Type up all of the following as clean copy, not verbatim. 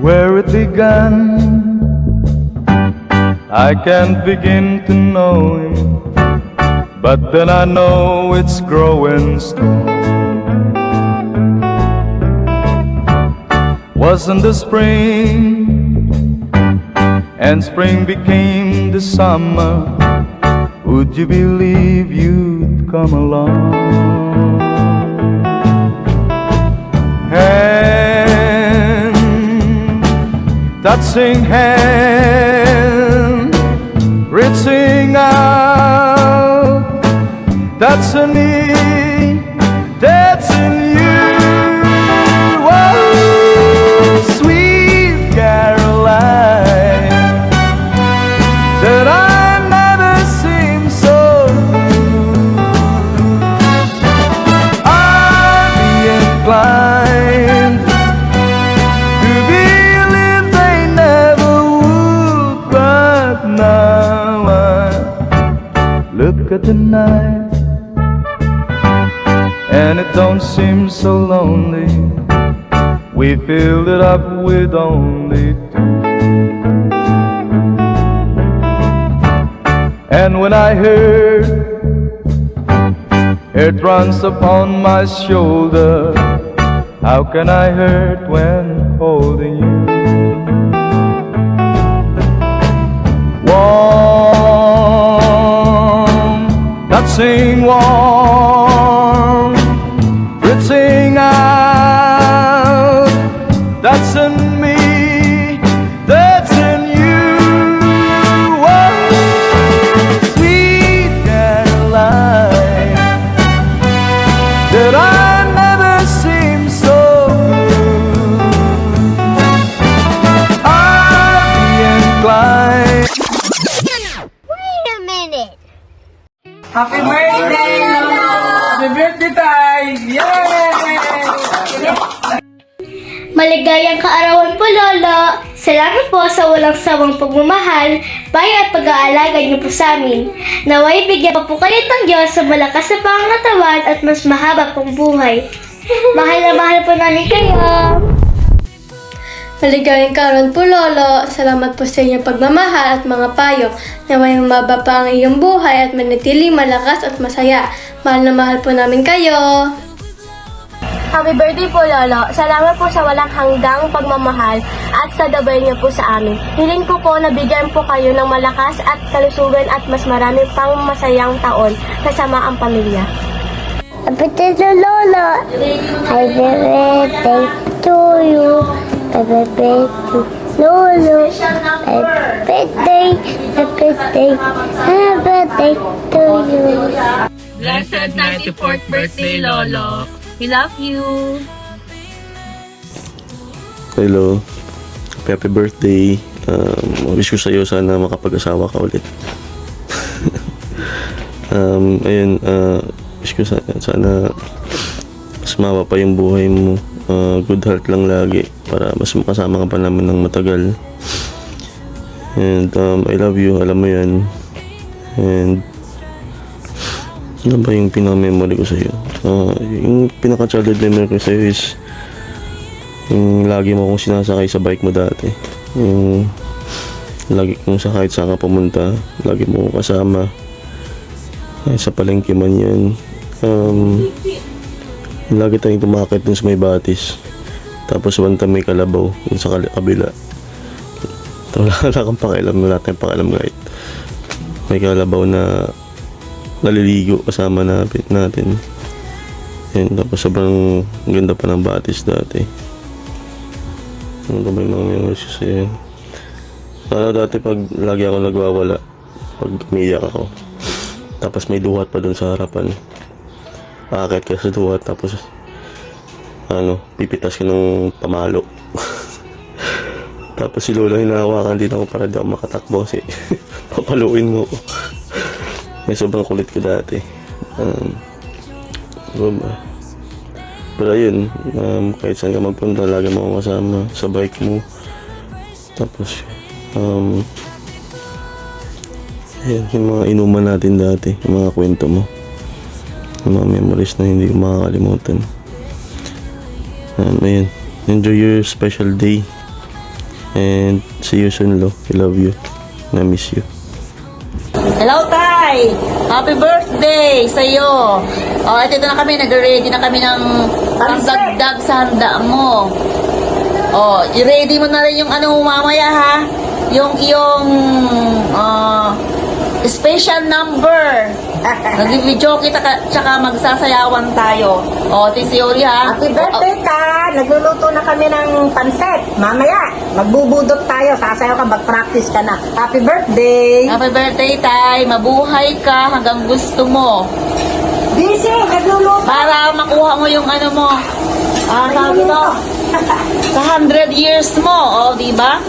Where it began, I can't begin to know him, but then I know it's growing strong. Wasn't the spring, and spring became the summer, would you believe you'd come along? Touching hand, reaching out, that's in me, that's in you. Oh, sweet Caroline, that I never seem so blue. I'd be inclined to believe they never would, but now I look at the night and it don't seem so lonely. We filled it up with only two. And when I heard it runs upon my shoulder, how can I hurt when holding you? Warm, touching warm, reaching out, that's in me, that's in you. Oh, sweet Caroline, that I never seem so blue. I'd be inclined. Wait a minute. Happy birthday, Lolo! Happy birthday, Tay! Yay! Maligayang kaarawan po, Lolo. Salamat po sa walang sawang pagmamahal, bayan at pag-aalaga niyo po sa amin. Naway bigyan pa po kayo ng Diyos sa malakas na pangangatawan at mas mahaba pong buhay. Mahal na mahal po namin kayo. Maligayang kaarawan po, Lolo. Salamat po sa inyong pagmamahal at mga payo. Naway humaba pa ang iyong buhay at manatiling malakas at masaya. Mahal na mahal po namin kayo. Happy birthday po, Lolo. Salamat po sa walang hanggang pagmamahal at sa gabay niyo po sa amin. Hiling ko po na bigyan po kayo ng malakas at kalusugan at mas marami pang masayang taon kasama ang pamilya. Happy birthday, Lolo. Happy birthday to you. Happy birthday, Lolo. Happy birthday, happy birthday, happy birthday to you. Blessed 94th birthday, Lolo. We love you. Hello. Happy birthday. Wish ko sa'yo sana makapag-asawa ka ulit. Ayun, wish ko sana mas mawa pa yung buhay mo. Good health lang lagi para mas makasama ka pa naman ng matagal. And I love you, alam mo yan. And ano ba yung pinaka-memory ko sa'yo? Yung pinaka-childhood memory ko sa'yo is yung lagi mo akong sinasakay sa bike mo dati. Yung lagi kong sa kahit saan ka pumunta, lagi mo akong kasama. Sa palengke man yan. Lagi tayong tumakit dun sa may batis. Tapos one time may kalabaw dun sa kabila. Wala kang pakialam, wala tayong pakialam kahit may kalabaw na naliligo kasama natin. Yun, tapos sobrang ganda pa ng batis dati. Ano ba yung mga memories ko sa'yo? Dati pag lagi ako nagwawala, pag umiyak ako, tapos may duhat pa dun sa harapan, aakit ka sa duhat, tapos pipitas ka ng pamalo. Tapos si Lola hinahawakan din ako para di ako makatakbo kasi papaluin mo ko. May sobrang kulit ko dati. Pero ayun, kahit saan ka magpunta, lagi mo akong kasama sa bike mo. Tapos Ayan, yung mga inuman natin dati, yung mga kwento mo, yung mga memories na hindi ko makakalimutan. Ayan, enjoy your special day and see you soon, Lo. I love you, I miss you. Hello, Tay! Happy birthday sa'yo! Ito na kami, nag-ready na kami ng pangdagdag sa handa mo. I-ready mo na rin yung ano mamaya, ha? Yung special number. Nag-video kita, tsaka magsasayawan tayo. Tisiori, ha? Happy birthday ka! Nagluluto na kami ng pansit. Mamaya, magbubudot tayo. Sasayaw ka, mag-practice ka na. Happy birthday! Happy birthday, Tay! Mabuhay ka hanggang gusto mo. Busy! Nagluluto! Para makuha mo yung ano mo. Sabi to, sa 100 years mo, di ba?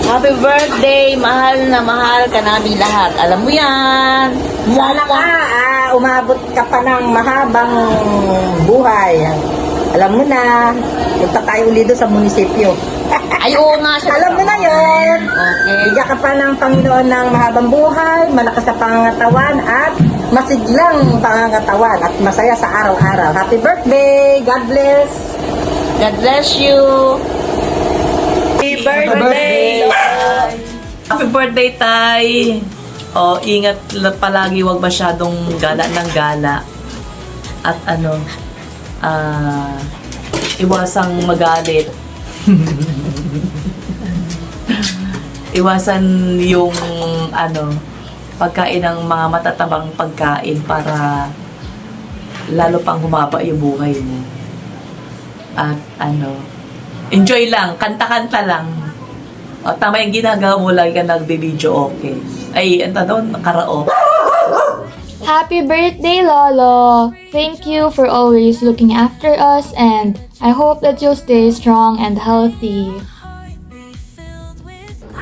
Happy birthday, mahal na mahal ka namin lahat. Alam mo yan. Sana ka, umabot ka pa ng mahabang buhay. Alam mo na, punta tayo ulit doon sa munisipyo. Ay, oo nga siya. Alam mo na yun. Okay. Bigyan ka pa ng Panginoon ng mahabang buhay, malakas na pangangatawan, at masiglang pangangatawan, at masaya sa araw-araw. Happy birthday! God bless! God bless you. Happy birthday! Happy birthday, Tay! Ingat palagi, wag masyadong gala ng gala. At iwasang magalit. Iwasan yung pagkain ng mga matatabang pagkain para lalo pang humaba yung buhay mo. At enjoy lang, kanta-kanta lang. Tama yung ginagawa mo, lagi ka nagbe-video, okay. Ay, karaoke. Happy birthday, Lolo! Thank you for always looking after us, and I hope that you'll stay strong and healthy.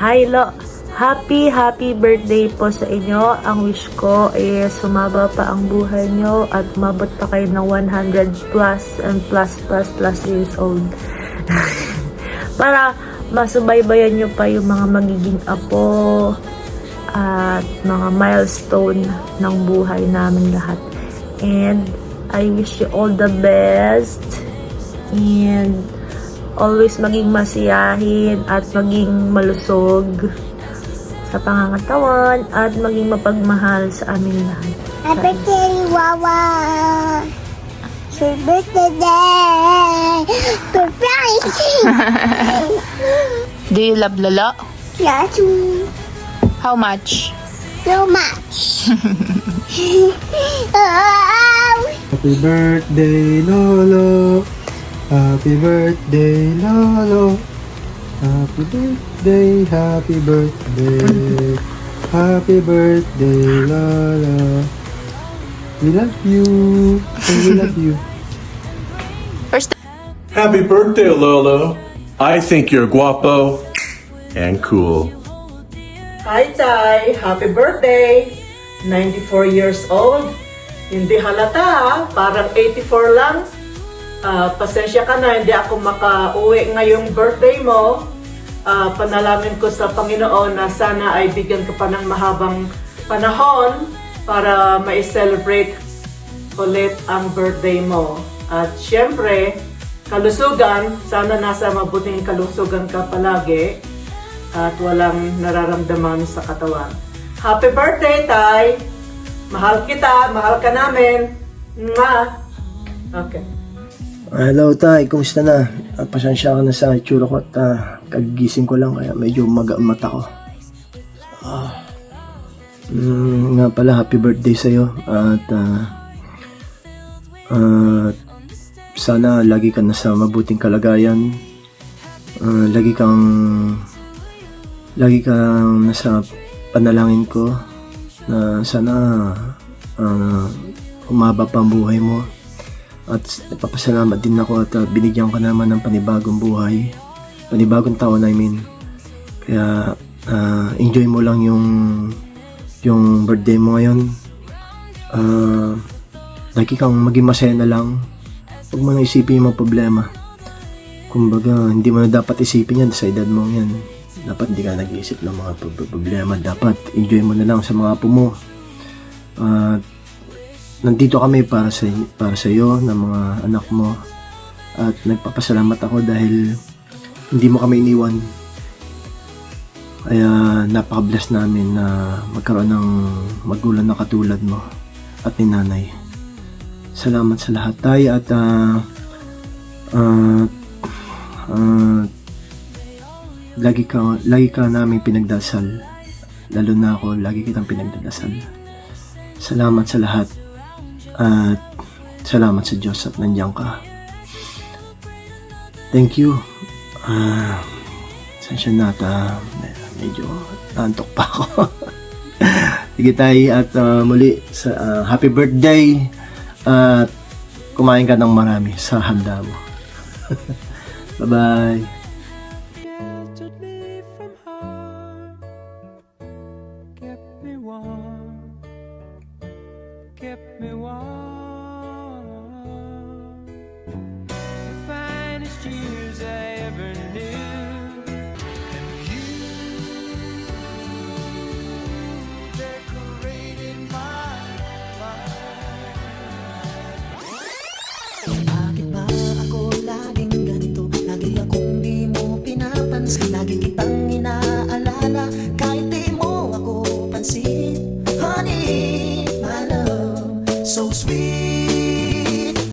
Hi, Lo! Happy birthday po sa inyo. Ang wish ko is sumaba pa ang buhay nyo at umabot pa kayo ng 100 plus and plus years old. Para masubaybayan nyo pa yung mga magiging apo at mga milestone ng buhay namin lahat. And I wish you all the best and always maging masiyahin at maging malusog sa pangangatawan at maging mapagmahal sa amin lahat. Happy birthday, Wawa! Happy birthday day! Surprise! Do you love Lolo? Yes, How much? so much! Happy birthday, Lolo. Happy birthday, Lolo. Happy birthday, happy birthday. Happy birthday, Lolo. We love you. We love you. Happy birthday, Lolo. I think you're guapo and cool. Hi, Tay! Happy birthday! 94 years old. Hindi halata, parang 84 lang. Pasensya ka na, hindi ako makauwi ngayong birthday mo. Panalangin ko sa Panginoon na sana ay bigyan ka pa ng mahabang panahon para ma-celebrate ulit ang birthday mo. At syempre, kalusugan, sana nasa mabuting kalusugan ka palagi at walang nararamdaman sa katawan. Happy birthday, Tay! Mahal kita, mahal ka namin. Mwah! Okay. Hello, Tay. Kumusta na? Pasensya ka na sa itsura ko at kagigising ko lang kaya medyo mata ko. Nga pala, happy birthday sa'yo. At sana lagi ka nasa mabuting kalagayan. Lagi kang nasa panalangin ko na sana umaba pa ang buhay mo. At papasalamat din ako at binigyan ka naman ng panibagong buhay. Panibagong taon, I mean. Kaya enjoy mo lang yung birthday mo ngayon. Lagi kang maging masaya na lang. Huwag mo na isipin yung mga problema. Kumbaga, hindi mo na dapat isipin yan sa edad mo yan. dapat hindi ka nag-iisip ng mga problema. Dapat enjoy mo na lang sa mga apo mo. Nandito kami para sa iyo, ng mga anak mo. At nagpapasalamat ako dahil hindi mo kami iniwan. Kaya napaka-bless namin na magkaroon ng magulang na katulad mo at ni nanay. Salamat sa lahat, Tay, at lagi ka namin pinagdasal. Lalo na ako, lagi kitang pinagdadasal. Salamat sa lahat at salamat sa Diyos at nandiyan ka. Thank you. Sensya na medyo nantok pa ako. Sige, Tay, at muli sa happy birthday at kumain ka ng marami sa handa mo. Bye-bye. Bakit ba ako laging ganito? Lagi akong di mo pinapansin. Lagi